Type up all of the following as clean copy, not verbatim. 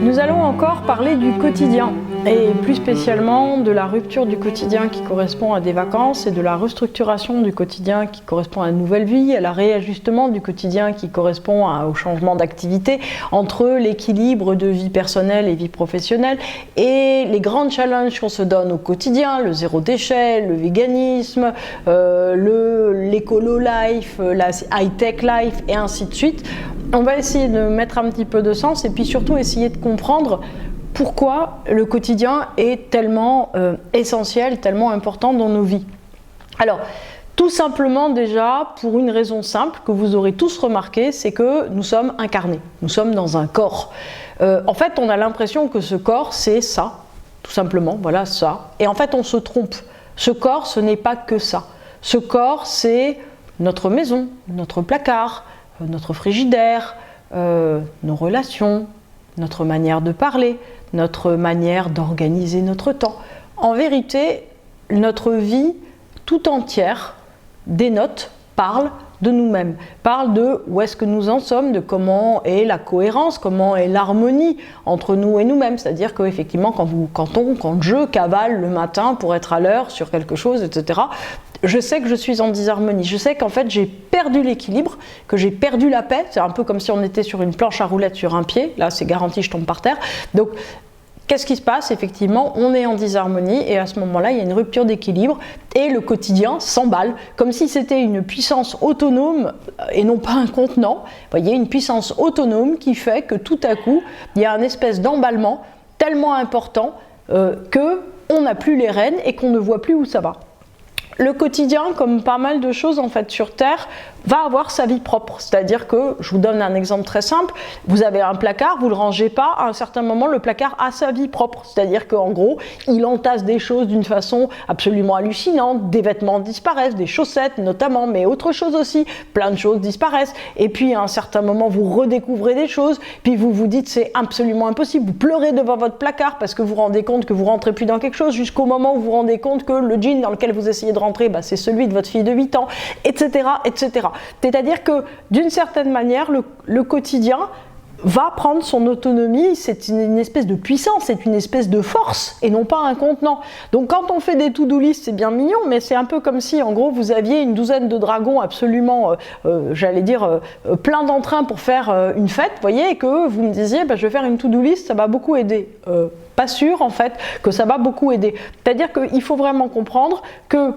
Nous allons encore parler du quotidien, et plus spécialement de la rupture du quotidien qui correspond à des vacances et de la restructuration du quotidien qui correspond à une nouvelle vie, à la réajustement du quotidien qui correspond au changement d'activité, entre l'équilibre de vie personnelle et vie professionnelle et les grands challenges qu'on se donne au quotidien, le zéro déchet, le véganisme, l'écolo life, la high-tech life et ainsi de suite. On va essayer de mettre un petit peu de sens et puis surtout essayer de comprendre pourquoi le quotidien est tellement essentiel, tellement important dans nos vies. Alors, tout simplement déjà, pour une raison simple que vous aurez tous remarqué, c'est que nous sommes incarnés, nous sommes dans un corps. En fait, on a l'impression que ce corps, c'est ça, tout simplement, voilà ça. Et en fait, on se trompe. Ce corps, ce n'est pas que ça. Ce corps, c'est notre maison, notre placard, notre frigidaire, nos relations, notre manière de parler, notre manière d'organiser notre temps. En vérité, notre vie tout entière dénote, parle de nous-mêmes, parle de où est-ce que nous en sommes, de comment est la cohérence, comment est l'harmonie entre nous et nous-mêmes. C'est-à-dire qu'effectivement, quand je cavale le matin pour être à l'heure sur quelque chose, etc., je sais que je suis en disharmonie. Je sais qu'en fait, j'ai perdu l'équilibre, que j'ai perdu la paix. C'est un peu comme si on était sur une planche à roulettes sur un pied. Là, c'est garanti, je tombe par terre. Donc, qu'est-ce qui se passe? Effectivement, on est en disharmonie et à ce moment-là, il y a une rupture d'équilibre et le quotidien s'emballe comme si c'était une puissance autonome et non pas un contenant. Vous voyez, une puissance autonome qui fait que tout à coup, il y a une espèce d'emballement tellement important qu'on n'a plus les rênes et qu'on ne voit plus où ça va. Le quotidien, comme pas mal de choses en fait sur Terre, va avoir sa vie propre. C'est-à-dire que, je vous donne un exemple très simple, vous avez un placard, vous ne le rangez pas, à un certain moment, le placard a sa vie propre. C'est-à-dire qu'en gros, il entasse des choses d'une façon absolument hallucinante, des vêtements disparaissent, des chaussettes notamment, mais autre chose aussi, plein de choses disparaissent. Et puis, à un certain moment, vous redécouvrez des choses, puis vous vous dites c'est absolument impossible. Vous pleurez devant votre placard parce que vous vous rendez compte que vous ne rentrez plus dans quelque chose, jusqu'au moment où vous vous rendez compte que le jean dans lequel vous essayez de rentrer, c'est celui de votre fille de 8 ans, etc., etc. C'est-à-dire que, d'une certaine manière, le quotidien va prendre son autonomie, c'est une espèce de puissance, c'est une espèce de force, et non pas un contenant. Donc quand on fait des to-do list, c'est bien mignon, mais c'est un peu comme si, en gros, vous aviez une douzaine de dragons absolument, plein d'entrain pour faire une fête, vous voyez, et que vous me disiez, je vais faire une to-do list, ça va beaucoup aider. Pas sûr, en fait, que ça va beaucoup aider. C'est-à-dire qu'il faut vraiment comprendre que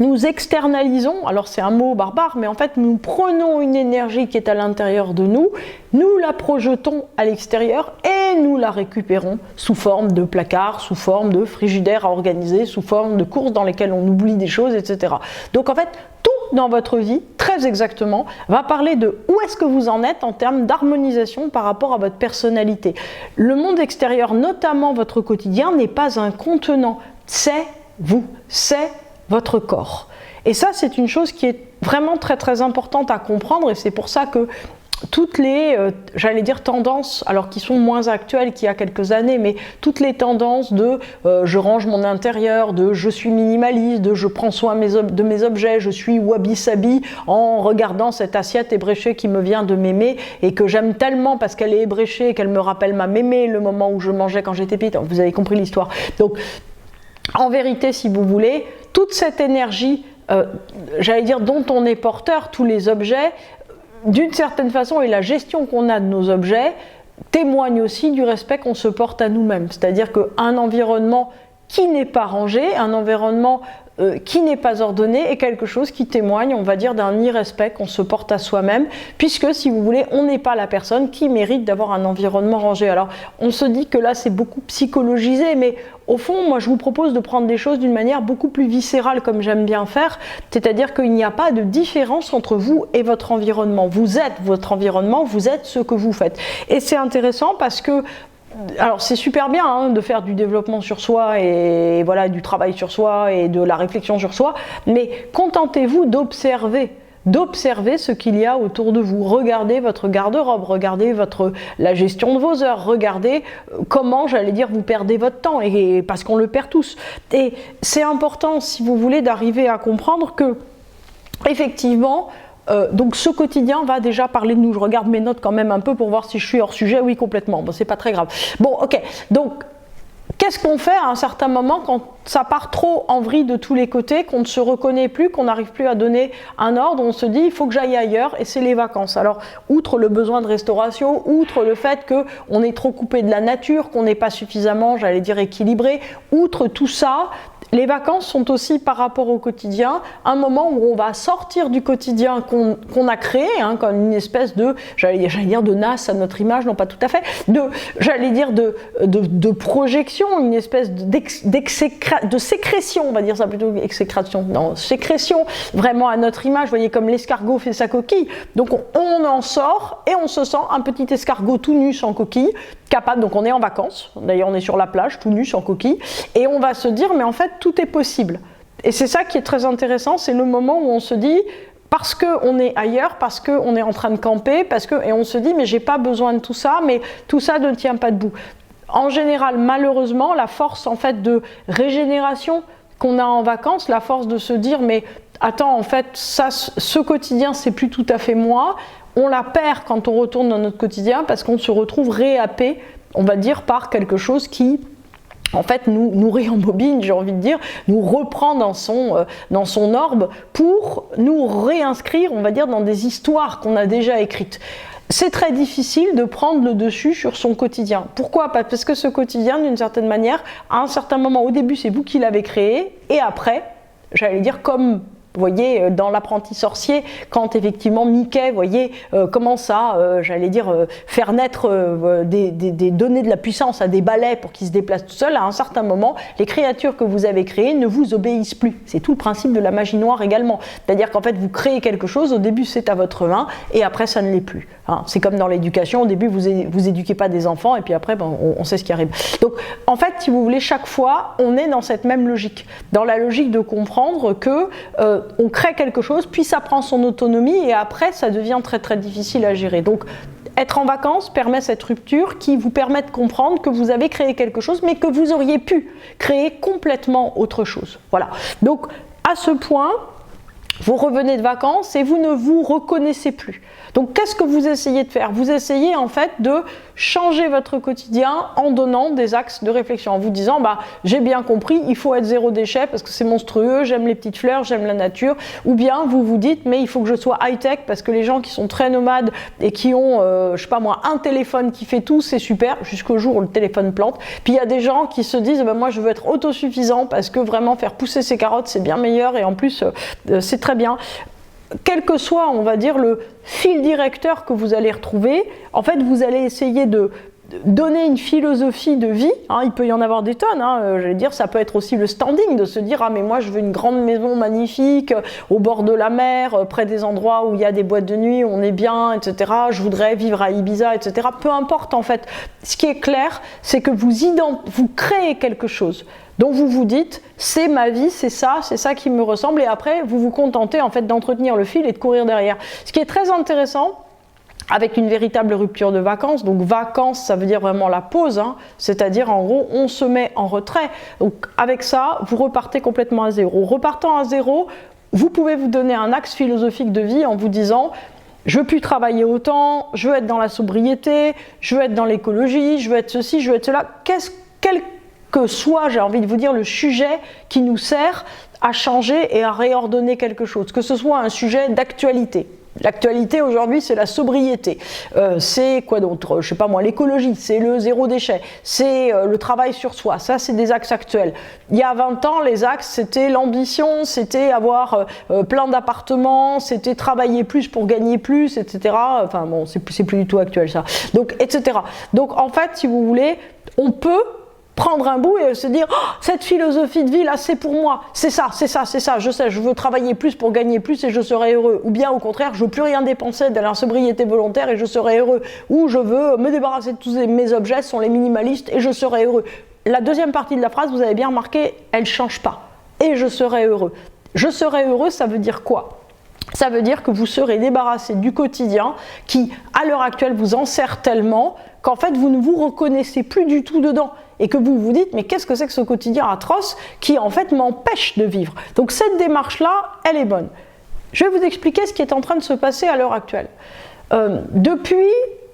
nous externalisons, alors c'est un mot barbare, mais en fait nous prenons une énergie qui est à l'intérieur de nous, nous la projetons à l'extérieur et nous la récupérons sous forme de placard, sous forme de frigidaire à organiser, sous forme de courses dans lesquelles on oublie des choses, etc. Donc en fait, tout dans votre vie, très exactement, va parler de où est-ce que vous en êtes en termes d'harmonisation par rapport à votre personnalité. Le monde extérieur, notamment votre quotidien, n'est pas un contenant, c'est vous, c'est votre corps. Et ça, c'est une chose qui est vraiment très très importante à comprendre et c'est pour ça que toutes les, tendances, alors qui sont moins actuelles qu'il y a quelques années, mais toutes les tendances de je range mon intérieur, de je suis minimaliste, de je prends soin de mes objets, je suis wabi-sabi en regardant cette assiette ébréchée qui me vient de mémé et que j'aime tellement parce qu'elle est ébréchée et qu'elle me rappelle ma mémé, le moment où je mangeais quand j'étais petite. Vous avez compris l'histoire. Donc, en vérité, si vous voulez, toute cette énergie, dont on est porteur, tous les objets, d'une certaine façon, et la gestion qu'on a de nos objets, témoigne aussi du respect qu'on se porte à nous-mêmes. C'est-à-dire qu'un environnement qui n'est pas rangé, un environnement qui n'est pas ordonné est quelque chose qui témoigne, on va dire, d'un irrespect qu'on se porte à soi-même, puisque, si vous voulez, on n'est pas la personne qui mérite d'avoir un environnement rangé. Alors, on se dit que là, c'est beaucoup psychologisé, mais au fond, moi, je vous propose de prendre des choses d'une manière beaucoup plus viscérale, comme j'aime bien faire, c'est-à-dire qu'il n'y a pas de différence entre vous et votre environnement. Vous êtes votre environnement, vous êtes ce que vous faites. Et c'est intéressant parce que alors c'est super bien de faire du développement sur soi et voilà, du travail sur soi et de la réflexion sur soi, mais contentez-vous d'observer d'observer ce qu'il y a autour de vous. Regardez votre garde-robe, regardez la gestion de vos heures, regardez comment, j'allais dire, vous perdez votre temps, et parce qu'on le perd tous. Et c'est important, si vous voulez, d'arriver à comprendre que, effectivement, donc ce quotidien va déjà parler de nous. Je regarde mes notes quand même un peu pour voir si je suis hors sujet. Oui, complètement. Bon, c'est pas très grave. Bon, ok. Donc, qu'est-ce qu'on fait à un certain moment quand ça part trop en vrille de tous les côtés, qu'on ne se reconnaît plus, qu'on n'arrive plus à donner un ordre, on se dit il faut que j'aille ailleurs, et c'est les vacances. Alors, outre le besoin de restauration, outre le fait qu'on est trop coupé de la nature, qu'on n'est pas suffisamment, j'allais dire, équilibré, outre tout ça, les vacances sont aussi, par rapport au quotidien, un moment où on va sortir du quotidien qu'on a créé, hein, comme une espèce de, j'allais dire de nasse à notre image, non pas tout à fait, de projection, une espèce de sécrétion, on va dire ça plutôt qu'exécration, non, sécrétion vraiment à notre image, vous voyez, comme l'escargot fait sa coquille. Donc on en sort et on se sent un petit escargot tout nu sans coquille, capable, donc on est en vacances, d'ailleurs on est sur la plage tout nu sans coquille, et on va se dire mais en fait tout est possible. Et c'est ça qui est très intéressant, c'est le moment où on se dit, parce qu'on est ailleurs, parce qu'on est en train de camper, et on se dit mais j'ai pas besoin de tout ça, mais tout ça ne tient pas debout. En général, malheureusement, la force en fait de régénération qu'on a en vacances, la force de se dire mais attends, en fait ça, ce quotidien c'est plus tout à fait moi, on la perd quand on retourne dans notre quotidien parce qu'on se retrouve réhappé, on va dire, par quelque chose qui en fait nous réembobine, j'ai envie de dire, nous reprend dans son orbe pour nous réinscrire, on va dire, dans des histoires qu'on a déjà écrites. C'est très difficile de prendre le dessus sur son quotidien. Pourquoi ? Parce que ce quotidien, d'une certaine manière, à un certain moment, au début, c'est vous qui l'avez créé, et après, j'allais dire, comme vous voyez, dans l'apprenti sorcier, quand effectivement Mickey, vous voyez, commence à, j'allais dire, faire naître des données de la puissance à des balais pour qu'ils se déplacent tout seuls, à un certain moment, les créatures que vous avez créées ne vous obéissent plus. C'est tout le principe de la magie noire également. C'est-à-dire qu'en fait, vous créez quelque chose, au début c'est à votre main, et après ça ne l'est plus. Hein, c'est comme dans l'éducation, au début vous éduquez pas des enfants, et puis après on sait ce qui arrive. Donc en fait, si vous voulez, chaque fois, on est dans cette même logique. Dans la logique de comprendre que on crée quelque chose, puis ça prend son autonomie et après ça devient très très difficile à gérer. Donc être en vacances permet cette rupture qui vous permet de comprendre que vous avez créé quelque chose mais que vous auriez pu créer complètement autre chose. Voilà. Donc à ce point, vous revenez de vacances et vous ne vous reconnaissez plus. Donc qu'est-ce que vous essayez de faire ? Vous essayez en fait de changer votre quotidien en donnant des axes de réflexion, en vous disant j'ai bien compris, il faut être zéro déchet parce que c'est monstrueux, j'aime les petites fleurs, j'aime la nature, ou bien vous vous dites mais il faut que je sois high-tech parce que les gens qui sont très nomades et qui ont, je sais pas moi, un téléphone qui fait tout, c'est super, jusqu'au jour où le téléphone plante. Puis il y a des gens qui se disent moi je veux être autosuffisant parce que vraiment faire pousser ses carottes c'est bien meilleur et en plus c'est très bien. Quel que soit, on va dire, le fil directeur que vous allez retrouver, en fait, vous allez essayer de donner une philosophie de vie, hein, il peut y en avoir des tonnes, hein, j'allais dire, ça peut être aussi le standing, de se dire mais moi je veux une grande maison magnifique, au bord de la mer, près des endroits où il y a des boîtes de nuit, où on est bien, etc., je voudrais vivre à Ibiza, etc., peu importe en fait, ce qui est clair, c'est que vous créez quelque chose, dont vous vous dites, c'est ma vie, c'est ça qui me ressemble, et après vous vous contentez en fait d'entretenir le fil et de courir derrière. Ce qui est très intéressant, avec une véritable rupture de vacances, donc vacances ça veut dire vraiment la pause, hein, c'est-à-dire en gros on se met en retrait, donc avec ça vous repartez complètement à zéro. Repartant à zéro, vous pouvez vous donner un axe philosophique de vie en vous disant je veux plus travailler autant, je veux être dans la sobriété, je veux être dans l'écologie, je veux être ceci, je veux être cela, quel que soit, j'ai envie de vous dire, le sujet qui nous sert à changer et à réordonner quelque chose, que ce soit un sujet d'actualité. L'actualité aujourd'hui c'est la sobriété, c'est quoi d'autre, je sais pas moi, l'écologie, c'est le zéro déchet, c'est le travail sur soi, ça c'est des axes actuels. Il y a 20 ans les axes c'était l'ambition, c'était avoir plein d'appartements, c'était travailler plus pour gagner plus, etc. Enfin bon, c'est plus du tout actuel ça, donc etc. Donc en fait si vous voulez, on peut prendre un bout et se dire cette philosophie de vie là c'est pour moi, c'est ça, je sais, je veux travailler plus pour gagner plus et je serai heureux, ou bien au contraire je veux plus rien dépenser dans la sobriété volontaire et je serai heureux, ou je veux me débarrasser de tous mes objets, ce sont les minimalistes et je serai heureux. La deuxième partie de la phrase, vous avez bien remarqué, elle change pas, et je serai heureux. Je serai heureux, ça veut dire quoi ? Ça veut dire que vous serez débarrassé du quotidien qui, à l'heure actuelle, vous enserre tellement qu'en fait, vous ne vous reconnaissez plus du tout dedans. Et que vous vous dites, mais qu'est-ce que c'est que ce quotidien atroce qui, en fait, m'empêche de vivre? Donc cette démarche-là, elle est bonne. Je vais vous expliquer ce qui est en train de se passer à l'heure actuelle. Depuis,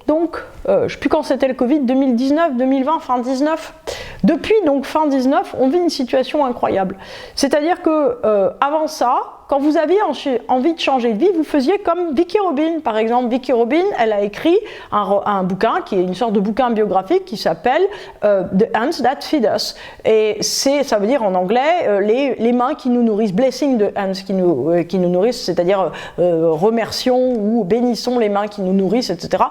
donc, je ne sais plus quand c'était le Covid, 2019, 2020, fin 19. Depuis donc fin 19, on vit une situation incroyable. C'est-à-dire que avant ça, quand vous aviez envie de changer de vie, vous faisiez comme Vicki Robin, par exemple. Vicki Robin, elle a écrit un bouquin qui est une sorte de bouquin biographique qui s'appelle The Hands That Feed Us. Et ça veut dire en anglais les mains qui nous nourrissent, blessing the hands qui nous nourrissent, c'est-à-dire remercions ou bénissons les mains qui nous nourrissent, etc.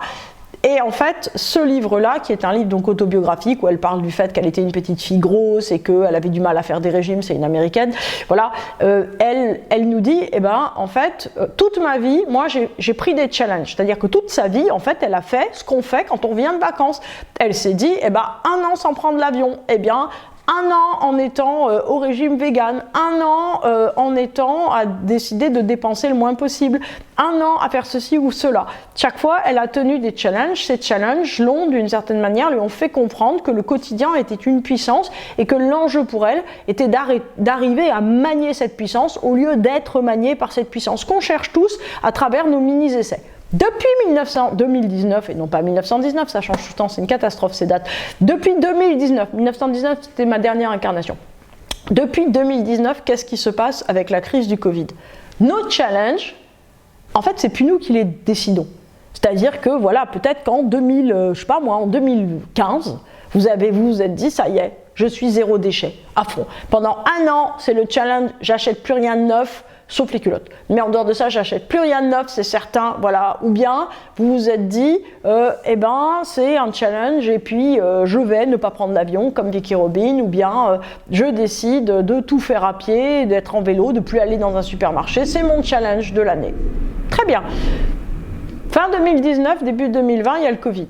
Et en fait, ce livre-là, qui est un livre donc autobiographique, où elle parle du fait qu'elle était une petite fille grosse et qu'elle avait du mal à faire des régimes, c'est une américaine, voilà, elle nous dit, eh ben, en fait, toute ma vie, moi, j'ai pris des challenges. C'est-à-dire que toute sa vie, en fait, elle a fait ce qu'on fait quand on revient de vacances. Elle s'est dit, eh ben, 1 an sans prendre l'avion, eh bien, 1 an en étant au régime vegan, 1 an en étant à décider de dépenser le moins possible, 1 an à faire ceci ou cela. Chaque fois, elle a tenu des challenges. Ces challenges l'ont, d'une certaine manière, lui ont fait comprendre que le quotidien était une puissance et que l'enjeu pour elle était d'arriver à manier cette puissance au lieu d'être manié par cette puissance qu'on cherche tous à travers nos mini-essais. Depuis 2019, et non pas 1919, ça change tout le temps, c'est une catastrophe ces dates. Depuis 2019, 1919 c'était ma dernière incarnation. Depuis 2019, qu'est-ce qui se passe avec la crise du Covid? Nos challenges, en fait, c'est plus nous qui les décidons. C'est-à-dire que voilà, peut-être qu'en 2015, vous vous êtes dit, ça y est, je suis zéro déchet, à fond. Pendant 1 an, c'est le challenge, j'achète plus rien de neuf, sauf les culottes. Mais en dehors de ça, j'achète plus rien de neuf, c'est certain, voilà. Ou bien, vous vous êtes dit, eh ben, c'est un challenge et puis je vais ne pas prendre l'avion comme Vicki Robin, ou bien je décide de tout faire à pied, d'être en vélo, de plus aller dans un supermarché. C'est mon challenge de l'année. Très bien. Fin 2019, début 2020, il y a le Covid.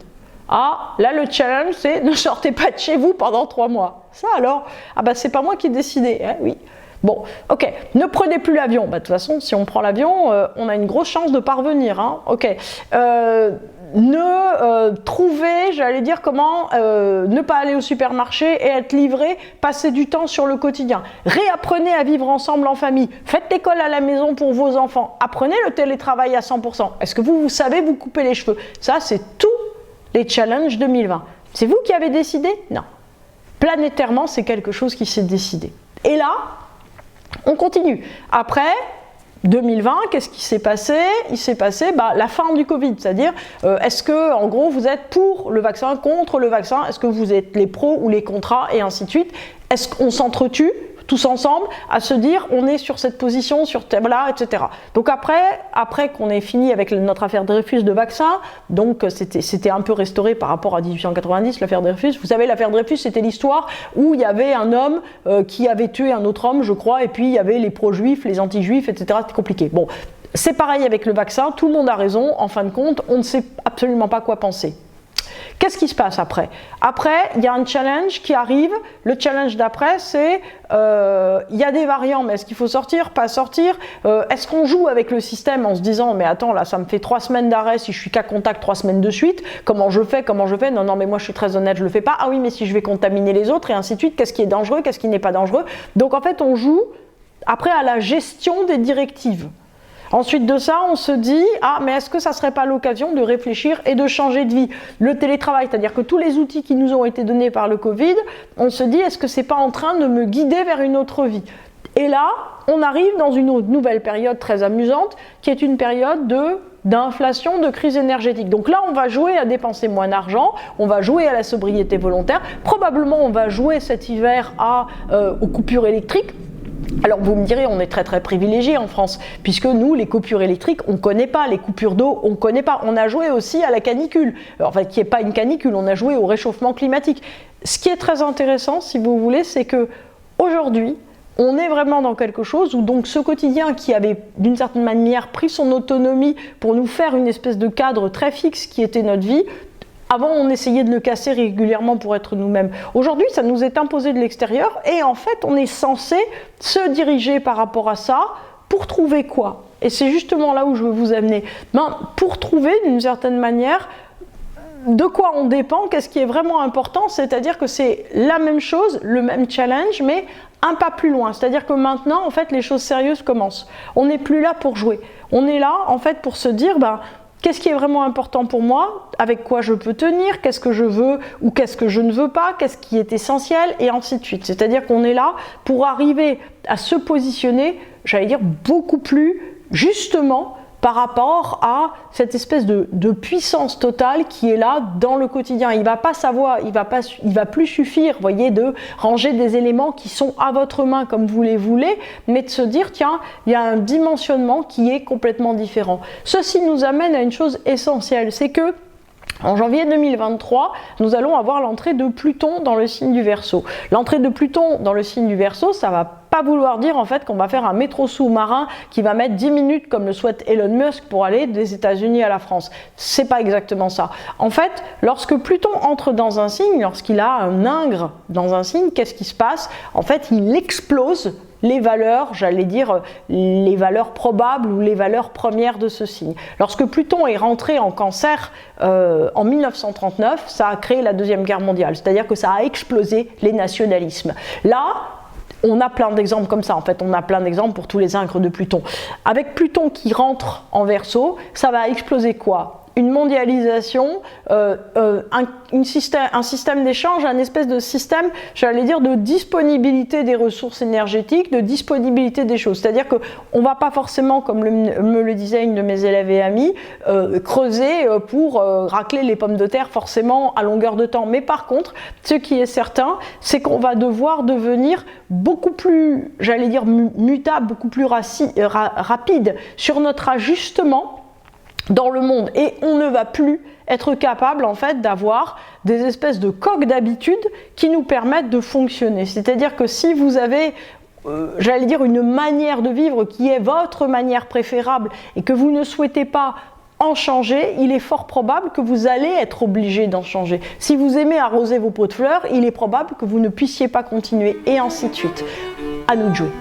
Ah, là le challenge c'est ne sortez pas de chez vous pendant 3 mois. Ça alors, ah bah c'est pas moi qui ai décidé, hein, oui. Bon, ok, ne prenez plus l'avion. Bah, de toute façon, si on prend l'avion, on a une grosse chance de parvenir. Hein. Ok. Trouver, j'allais dire comment ne pas aller au supermarché et être livré, passer du temps sur le quotidien. Réapprenez à vivre ensemble en famille. Faites l'école à la maison pour vos enfants. Apprenez le télétravail à 100%. Est-ce que vous savez vous couper les cheveux? Ça, c'est tous les challenges 2020. C'est vous qui avez décidé? Non. Planétairement, c'est quelque chose qui s'est décidé. Et là, on continue. Après 2020, qu'est-ce qui s'est passé? Il s'est passé la fin du Covid, c'est-à-dire est-ce que en gros vous êtes pour le vaccin, contre le vaccin, est-ce que vous êtes les pros ou les contras et ainsi de suite? Est-ce qu'on s'entretue tous ensemble à se dire on est sur cette position, sur là, etc. Donc après qu'on ait fini avec notre affaire Dreyfus de vaccin, donc c'était un peu restauré par rapport à 1890, l'affaire Dreyfus. Vous savez, l'affaire Dreyfus, c'était l'histoire où il y avait un homme qui avait tué un autre homme, je crois, et puis il y avait les pro-juifs, les anti-juifs, etc. C'était compliqué. Bon, c'est pareil avec le vaccin, tout le monde a raison, en fin de compte, on ne sait absolument pas quoi penser. Qu'est-ce qui se passe après? Après, il y a un challenge qui arrive. Le challenge d'après, c'est il y a des variants, mais est-ce qu'il faut sortir, pas sortir? Est-ce qu'on joue avec le système en se disant mais attends, là, ça me fait 3 semaines d'arrêt si je suis qu'à contact 3 semaines de suite. Comment je fais? Non, mais moi je suis très honnête, je le fais pas. Ah oui, mais si je vais contaminer les autres et ainsi de suite, qu'est-ce qui est dangereux, qu'est-ce qui n'est pas dangereux? Donc en fait, on joue après à la gestion des directives. Ensuite de ça, on se dit, ah, mais est-ce que ça ne serait pas l'occasion de réfléchir et de changer de vie? Le télétravail, c'est-à-dire que tous les outils qui nous ont été donnés par le Covid, on se dit, est-ce que ce n'est pas en train de me guider vers une autre vie? Et là, on arrive dans une nouvelle période très amusante, qui est une période d'inflation, de crise énergétique. Donc là, on va jouer à dépenser moins d'argent, on va jouer à la sobriété volontaire, probablement on va jouer cet hiver aux coupures électriques. Alors vous me direz, on est très très privilégiés en France, puisque nous, les coupures électriques, on ne connaît pas, les coupures d'eau, on ne connaît pas. On a joué aussi à la canicule, enfin qui n'est pas une canicule, on a joué au réchauffement climatique. Ce qui est très intéressant, si vous voulez, c'est que aujourd'hui, on est vraiment dans quelque chose où donc ce quotidien qui avait d'une certaine manière pris son autonomie pour nous faire une espèce de cadre très fixe qui était notre vie, avant, on essayait de le casser régulièrement pour être nous-mêmes. Aujourd'hui, ça nous est imposé de l'extérieur et en fait, on est censé se diriger par rapport à ça pour trouver quoi? et c'est justement là où je veux vous amener, pour trouver d'une certaine manière de quoi on dépend, qu'est-ce qui est vraiment important, c'est-à-dire que c'est la même chose, le même challenge, mais un pas plus loin. C'est-à-dire que maintenant, en fait, les choses sérieuses commencent. On n'est plus là pour jouer. On est là, en fait, pour se dire, qu'est-ce qui est vraiment important pour moi, avec quoi je peux tenir, qu'est-ce que je veux ou qu'est-ce que je ne veux pas, qu'est-ce qui est essentiel, et ainsi de suite. C'est-à-dire qu'on est là pour arriver à se positionner, j'allais dire, beaucoup plus justement par rapport à cette espèce de puissance totale qui est là dans le quotidien. Il ne va pas savoir, il va plus suffire, voyez, de ranger des éléments qui sont à votre main comme vous les voulez, mais de se dire, tiens, il y a un dimensionnement qui est complètement différent. Ceci nous amène à une chose essentielle, c'est que en janvier 2023, nous allons avoir l'entrée de Pluton dans le signe du Verseau. L'entrée de Pluton dans le signe du Verseau, ça va pas vouloir dire en fait qu'on va faire un métro sous-marin qui va mettre 10 minutes comme le souhaite Elon Musk pour aller des États-Unis à la France. C'est pas exactement ça. En fait, lorsque Pluton entre dans un signe, lorsqu'il a un ingre dans un signe, qu'est-ce qui se passe? En fait, il explose les valeurs, j'allais dire les valeurs probables ou les valeurs premières de ce signe. Lorsque Pluton est rentré en Cancer en 1939, ça a créé la Deuxième Guerre mondiale, c'est-à-dire que ça a explosé les nationalismes. Là, on a plein d'exemples comme ça, en fait, on a plein d'exemples pour tous les ingres de Pluton. Avec Pluton qui rentre en Verseau, ça va exploser quoi? Une mondialisation, un système d'échange, un espèce de système, j'allais dire, de disponibilité des ressources énergétiques, de disponibilité des choses. C'est-à-dire qu'on ne va pas forcément, comme me le disait une de mes élèves et amies, creuser pour racler les pommes de terre forcément à longueur de temps. Mais par contre, ce qui est certain, c'est qu'on va devoir devenir beaucoup plus, j'allais dire, mutable, beaucoup plus rapide sur notre ajustement dans le monde, et on ne va plus être capable en fait d'avoir des espèces de coques d'habitude qui nous permettent de fonctionner. C'est-à-dire que si vous avez j'allais dire une manière de vivre qui est votre manière préférable et que vous ne souhaitez pas en changer, il est fort probable que vous allez être obligé d'en changer. Si vous aimez arroser vos pots de fleurs, il est probable que vous ne puissiez pas continuer, et ainsi de suite. À nous de jouer.